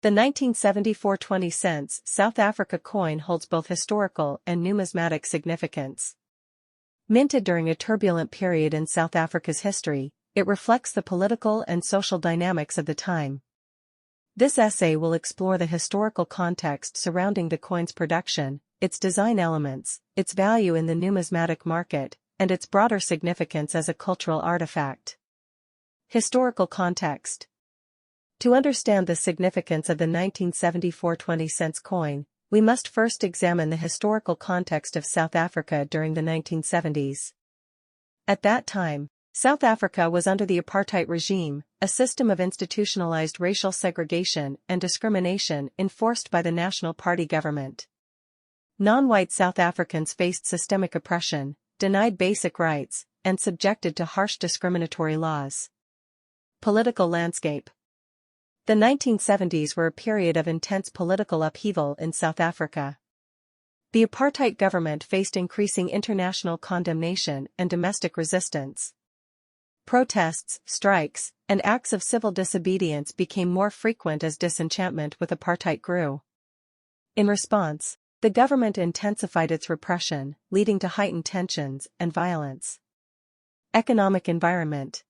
The 1974 20-cents South Africa coin holds both historical and numismatic significance. Minted during a turbulent period in South Africa's history, it reflects the political and social dynamics of the time. This essay will explore the historical context surrounding the coin's production, its design elements, its value in the numismatic market, and its broader significance as a cultural artifact. Historical context. To understand the significance of the 1974 20-cents coin, we must first examine the historical context of South Africa during the 1970s. At that time, South Africa was under the Apartheid regime, a system of institutionalized racial segregation and discrimination enforced by the National Party government. Non-white South Africans faced systemic oppression, denied basic rights, and subjected to harsh discriminatory laws. Political landscape. The 1970s were a period of intense political upheaval in South Africa. The apartheid government faced increasing international condemnation and domestic resistance. Protests, strikes, and acts of civil disobedience became more frequent as disenchantment with apartheid grew. In response, the government intensified its repression, leading to heightened tensions and violence. Economic environment.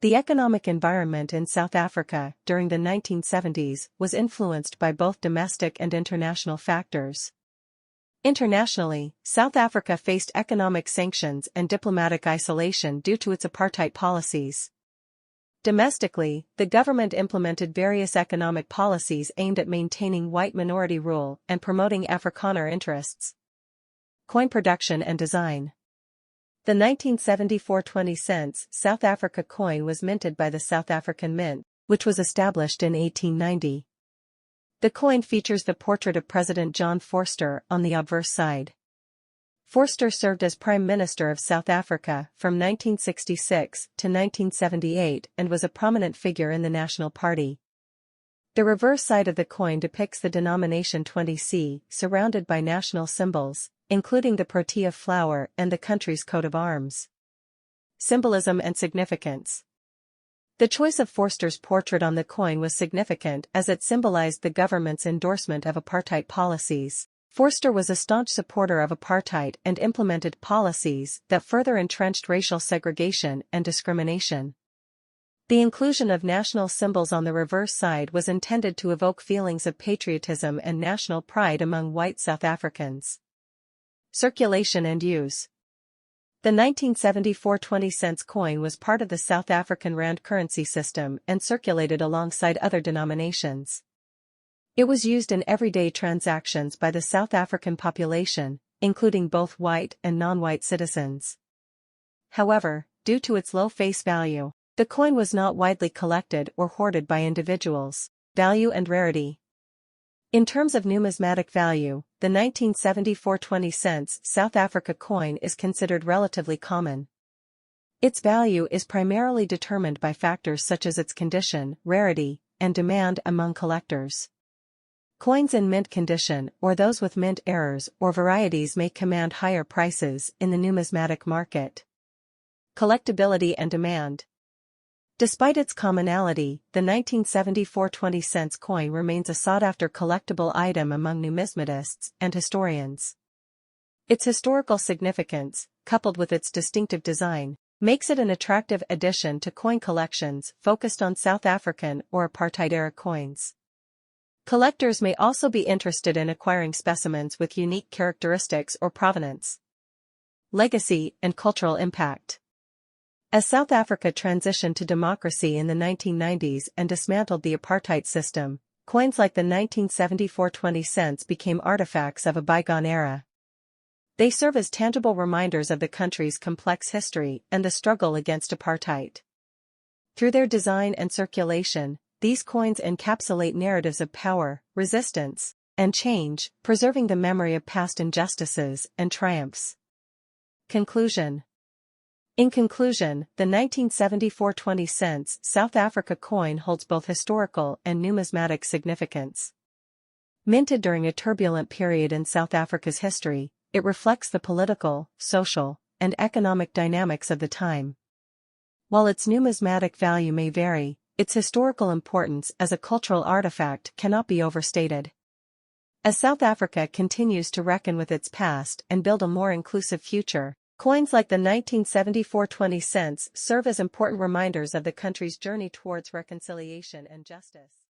The economic environment in South Africa during the 1970s was influenced by both domestic and international factors. Internationally, South Africa faced economic sanctions and diplomatic isolation due to its apartheid policies. Domestically, the government implemented various economic policies aimed at maintaining white minority rule and promoting Afrikaner interests. Coin production and design. The 1974 20-cents South Africa coin was minted by the South African Mint, which was established in 1890. The coin features the portrait of President John Vorster on the obverse side. Vorster served as Prime Minister of South Africa from 1966 to 1978 and was a prominent figure in the National Party. The reverse side of the coin depicts the denomination 20C, surrounded by national symbols, including the protea flower and the country's coat of arms. Symbolism and significance. The choice of Vorster's portrait on the coin was significant as it symbolized the government's endorsement of apartheid policies. Vorster was a staunch supporter of apartheid and implemented policies that further entrenched racial segregation and discrimination. The inclusion of national symbols on the reverse side was intended to evoke feelings of patriotism and national pride among white South Africans. Circulation and use. The 1974 20-cents coin was part of the South African rand currency system and circulated alongside other denominations. It was used in everyday transactions by the South African population, including both white and non-white citizens. However, due to its low face value, the coin was not widely collected or hoarded by individuals. Value and rarity. In terms of numismatic value, the 1974 20-cents South Africa coin is considered relatively common. Its value is primarily determined by factors such as its condition, rarity, and demand among collectors. Coins in mint condition or those with mint errors or varieties may command higher prices in the numismatic market. Collectability and demand. Despite its commonality, the 1974 20-cents coin remains a sought-after collectible item among numismatists and historians. Its historical significance, coupled with its distinctive design, makes it an attractive addition to coin collections focused on South African or apartheid-era coins. Collectors may also be interested in acquiring specimens with unique characteristics or provenance. Legacy and cultural impact. As South Africa transitioned to democracy in the 1990s and dismantled the apartheid system, coins like the 1974 20-cents became artifacts of a bygone era. They serve as tangible reminders of the country's complex history and the struggle against apartheid. Through their design and circulation, these coins encapsulate narratives of power, resistance, and change, preserving the memory of past injustices and triumphs. Conclusion. In conclusion, the 1974 20-cents South Africa coin holds both historical and numismatic significance. Minted during a turbulent period in South Africa's history, it reflects the political, social, and economic dynamics of the time. While its numismatic value may vary, its historical importance as a cultural artifact cannot be overstated. As South Africa continues to reckon with its past and build a more inclusive future, coins like the 1974 20 cents serve as important reminders of the country's journey towards reconciliation and justice.